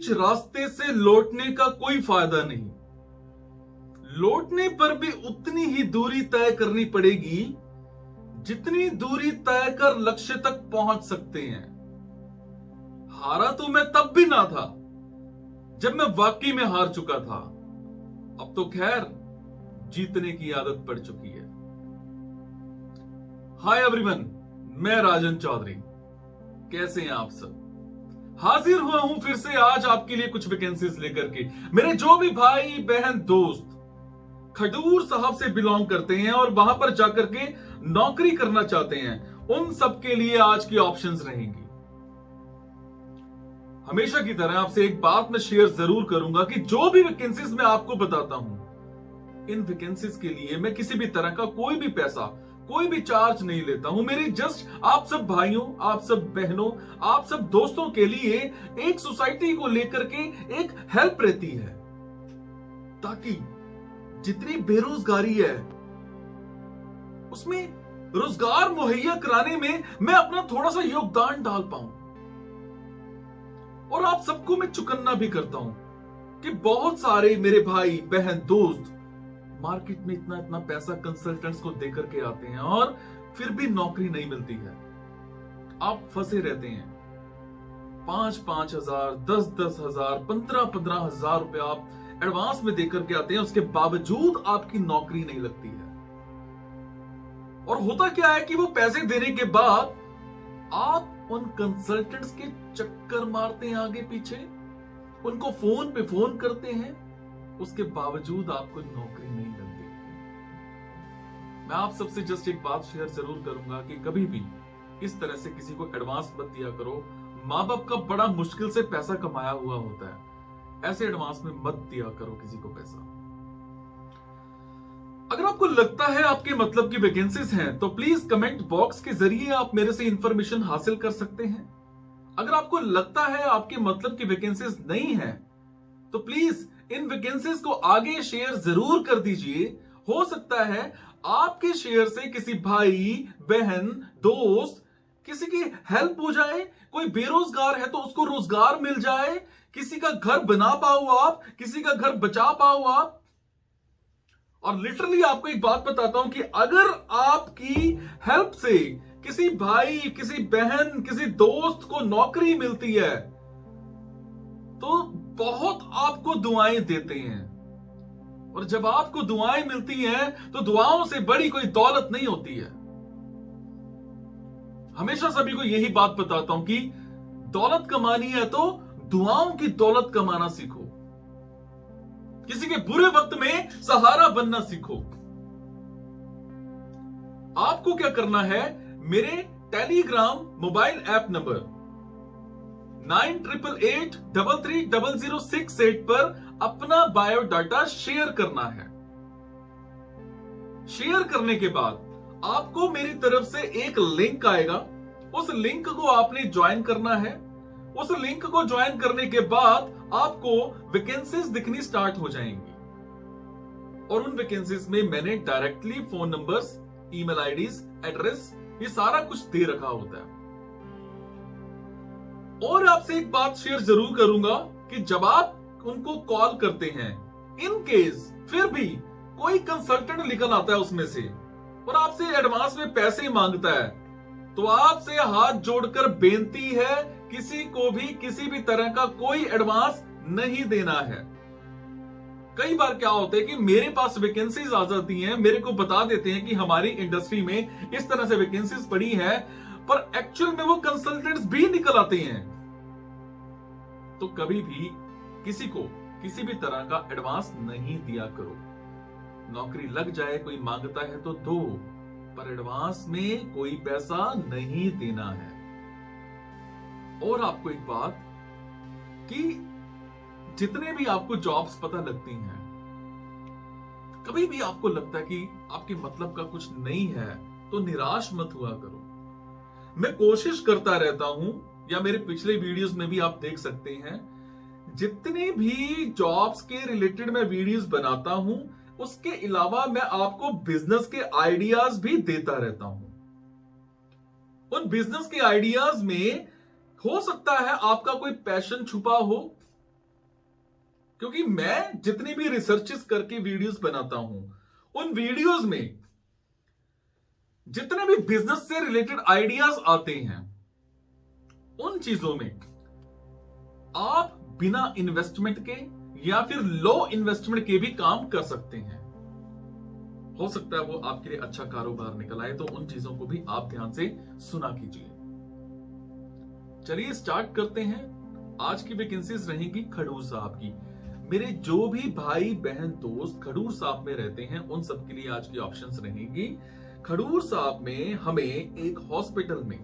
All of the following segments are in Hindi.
बीच रास्ते से लौटने का कोई फायदा नहीं। लौटने पर भी उतनी ही दूरी तय करनी पड़ेगी जितनी दूरी तय कर लक्ष्य तक पहुंच सकते हैं। हारा तो मैं तब भी ना था जब मैं वाकई में हार चुका था। अब तो खैर जीतने की आदत पड़ चुकी है। हाय एवरीवन, मैं राजन चौधरी। कैसे हैं आप सब? हाजिर हुआ हूं फिर से आज आपके लिए कुछ वैकेंसीज लेकर के। मेरे जो भी भाई बहन दोस्त खडूर साहब से बिलोंग करते हैं और वहां पर जाकर के नौकरी करना चाहते हैं, उन सब के लिए आज की ऑप्शंस रहेंगी। हमेशा की तरह आपसे एक बात मैं शेयर जरूर करूंगा कि जो भी वैकेंसीज मैं आपको बताता हूं, इन वैकेंसीज के लिए मैं किसी भी तरह का कोई भी पैसा, कोई भी चार्ज नहीं लेता हूं। मेरी जस्ट आप सब भाइयों, आप सब बहनों, आप सब दोस्तों के लिए एक सोसाइटी को लेकर के एक हेल्प रहती है, ताकि जितनी बेरोजगारी है उसमें रोजगार मुहैया कराने में मैं अपना थोड़ा सा योगदान डाल पाऊं। और आप सबको मैं चुकन्ना भी करता हूं कि बहुत सारे मेरे भाई बहन दोस्त मार्केट में इतना इतना पैसा कंसल्टेंट्स को देकर के आते हैं और फिर भी नौकरी नहीं मिलती है। आप फंसे रहते हैं। 5-5 हजार, 10-10 हजार, 15-15 हजार रुपए आप एडवांस में देकर के आते हैं, उसके बावजूद आपकी नौकरी नहीं लगती है। और होता क्या है कि वो पैसे देने के बाद आप उन कंसल्टेंट्स के चक्कर मारते हैं आगे पीछे, उनको फोन पे फोन करते हैं, उसके बावजूद आपको नौकरी नहीं मिलती। मैं आप सबसे जस्ट एक बात शेयर जरूर करूंगा कि कभी भी इस तरह से किसी को एडवांस मत दिया करो। मां बाप का बड़ा मुश्किल से पैसा कमाया हुआ होता है, ऐसे एडवांस में मत दिया करो किसी को पैसा। अगर आपको लगता है आपके मतलब की वैकेंसीज हैं, तो प्लीज कमेंट बॉक्स के जरिए आप मेरे से इंफॉर्मेशन हासिल कर सकते हैं। अगर आपको लगता है आपके मतलब की वैकेंसीज नहीं है, तो प्लीज इन वैकेंसीज को आगे शेयर जरूर कर दीजिए। हो सकता है आपके शेयर से किसी भाई बहन दोस्त किसी की हेल्प हो जाए। कोई बेरोजगार है तो उसको रोजगार मिल जाए, किसी का घर बना पाओ आप, किसी का घर बचा पाओ आप। और लिटरली आपको एक बात बताता हूं कि अगर आपकी हेल्प से किसी भाई, किसी बहन, किसी दोस्त को नौकरी मिलती है, तो बहुत आपको दुआएं देते हैं। और जब आपको दुआएं मिलती हैं, तो दुआओं से बड़ी कोई दौलत नहीं होती है। हमेशा सभी को यही बात बताता हूं कि दौलत कमानी है तो दुआओं की दौलत कमाना सीखो। किसी के बुरे वक्त में सहारा बनना सीखो। आपको क्या करना है, मेरे टेलीग्राम मोबाइल ऐप नंबर 9888330068 पर अपना बायोडाटा शेयर करना है। शेयर करने के बाद आपको मेरी तरफ से एक लिंक आएगा, उस लिंक को आपने ज्वाइन करना है। उस लिंक को ज्वाइन करने के बाद आपको वैकेंसीज दिखनी स्टार्ट हो जाएंगी। और उन वैकेंसीज में मैंने directly phone numbers, email IDs, address, ये सारा कुछ दे रखा होता है। और आपसे एक बात शेयर जरूर करूंगा कि जब आप उनको कॉल करते हैं, इन केस फिर भी कोई कंसल्टेंट निकल आता है उसमें से और आपसे एडवांस में पैसे मांगता है, तो आपसे हाथ जोड़कर बेनती है, किसी को भी किसी भी तरह का कोई एडवांस नहीं देना है। कई बार क्या होता है कि मेरे पास वैकेंसीज आ जाती हैं, मेरे को बता देते हैं कि हमारी इंडस्ट्री में इस तरह से वैकेंसीज पड़ी हैं, पर एक्चुअल में वो कंसल्टेंट्स भी निकल आते हैं। तो कभी भी किसी को किसी भी तरह का एडवांस नहीं दिया करो। नौकरी लग जाए, कोई मांगता है तो दो, पर एडवांस में कोई पैसा नहीं देना है। और आपको एक बात कि जितने भी आपको जॉब्स पता लगती हैं, कभी भी आपको लगता है कि आपके मतलब का कुछ नहीं है, तो निराश मत हुआ करो। मैं कोशिश करता रहता हूं, या मेरे पिछले वीडियोस में भी आप देख सकते हैं, जितने भी जॉब्स के रिलेटेड मैं वीडियोस बनाता हूं, उसके अलावा मैं आपको बिजनेस के आइडियाज भी देता रहता हूं। उन बिजनेस के आइडियाज में हो सकता है आपका कोई पैशन छुपा हो, क्योंकि मैं जितनी भी रिसर्चेस करके वीडियोस बनाता हूं, उन वीडियोस में जितने भी बिजनेस से रिलेटेड आइडियाज आते हैं, उन चीजों में आप बिना इन्वेस्टमेंट के या फिर लो इन्वेस्टमेंट के भी काम कर सकते हैं। हो सकता है वो आपके लिए अच्छा कारोबार निकल आए, तो उन चीजों को भी आप ध्यान से सुना कीजिए। चलिए स्टार्ट करते हैं। आज की वैकेंसीज रहेंगी खडूर साहब की। मेरे जो भी भाई बहन दोस्त खडूर साहब में रहते हैं, उन सबके लिए आज की ऑप्शंस रहेंगी। खडूर साहब में हमें एक हॉस्पिटल में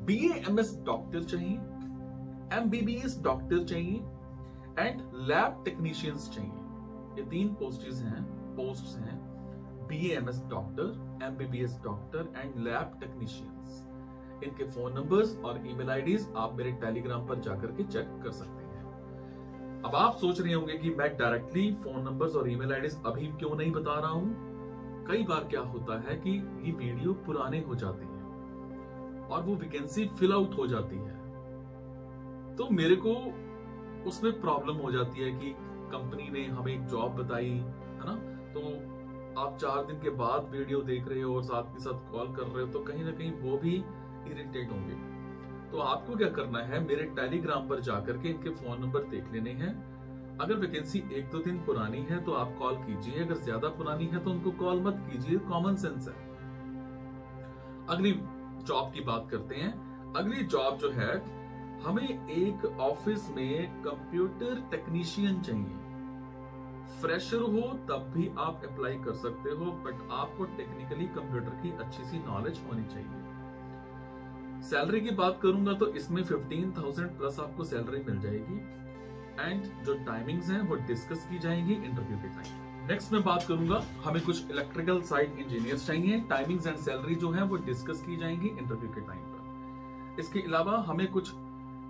BAMS डॉक्टर चाहिए, MBBS डॉक्टर चाहिए एंड लैब टेक्नीशियंस चाहिए। ये 3 पोस्ट्स हैं। BAMS doctor, MBBS doctor and lab technicians. इनके फोन नंबर्स और ईमेल आईडीज आप मेरे टेलीग्राम पर जाकर के चेक कर सकते हैं। अब आप सोच रहे होंगे कि मैं डायरेक्टली फोन नंबर्स और ईमेल आईडीज अभी क्यों नहीं बता रहा हूं। कई बार क्या होता है कि ये वीडियो पुराने हो जाते हैं और वो वैकेंसी फिल आउट हो जाती है, तो मेरे को उसमें प्रॉब्लम हो जाती है कि कंपनी ने हमें एक जॉब बताई है ना, तो आप 4 दिन के बाद वीडियो देख रहे हो और साथ के साथ कॉल कर रहे हो, तो कहीं ना कहीं वो भी इरिटेट होंगे। तो आपको क्या करना है, मेरे टेलीग्राम पर जाकर के इनके फोन नंबर देख लेने हैं। अगर वैकेंसी 1-2 दिन पुरानी है तो आप कॉल कीजिए, अगर ज्यादा पुरानी है तो उनको कॉल मत कीजिए, कॉमन सेंस है। अगली जॉब की बात करते हैं। अगली जॉब जो है, हमें एक ऑफिस में कंप्यूटर टेक्नीशियन चाहिए। फ्रेशर हो तब भी आप अप्लाई कर सकते हो, बट आपको टेक्निकली कंप्यूटर की अच्छी सी नॉलेज होनी चाहिए। सैलरी की बात करूंगा तो इसमें 15,000 प्लस आपको सैलरी मिल जाएगी एंड जो टाइमिंग्स हैं वो डिस्कस की जाएंगी इंटरव्यू के टाइम। नेक्स्ट मैं बात करूंगा, हमें कुछ इलेक्ट्रिकल साइट इंजीनियर्स चाहिए। टाइमिंग्स एंड सैलरी जो है वो डिस्कस की जाएंगी इंटरव्यू के टाइम पर। इसके अलावा हमें कुछ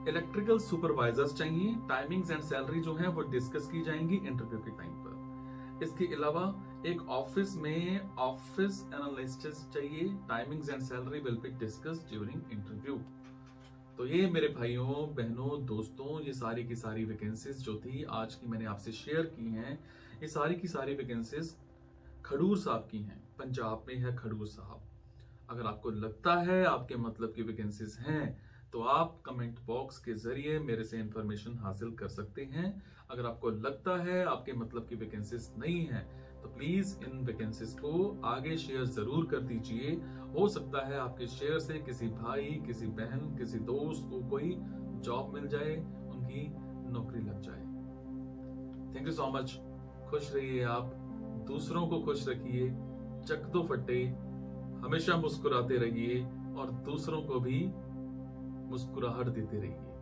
इलेक्ट्रिकल सुपरवाइजर्स चाहिए। टाइमिंग्स एंड सैलरी जो है वो डिस्कस की जाएंगी इंटरव्यू के टाइम पर। इसके अलावा एक ऑफिस में ऑफिस एनालिस्ट चाहिए। Timings and salary will be discussed during interview. तो ये मेरे भाइयों बहनों दोस्तों, ये सारी की सारी वैकेंसीज जो थी आज की मैंने आपसे शेयर की हैं, ये सारी की सारी वैकेंसीज खडूर साहब की हैं। पंजाब में है खडूर साहब। अगर आपको लगता है आपके मतलब की वैकेंसीज हैं तो आप कमेंट बॉक्स के जरिए मेरे से इंफॉर्मेशन हासिल कर सकते हैं। अगर आपको लगता है आपके मतलब की वैकेंसीज नहीं है तो प्लीज इन वैकेंसीज को आगे शेयर जरूर कर दीजिए। हो सकता है आपके शेयर से किसी भाई, किसी बहन, किसी दोस्त को कोई जॉब मिल जाए, उनकी नौकरी लग जाए। Thank you so much. खुश रहिए आप, दूसरों को खुश रखिए, चक दो फट्टे, हमेशा मुस्कुराते रहिए और दूसरों को भी मुस्कुराहट देते रहिए।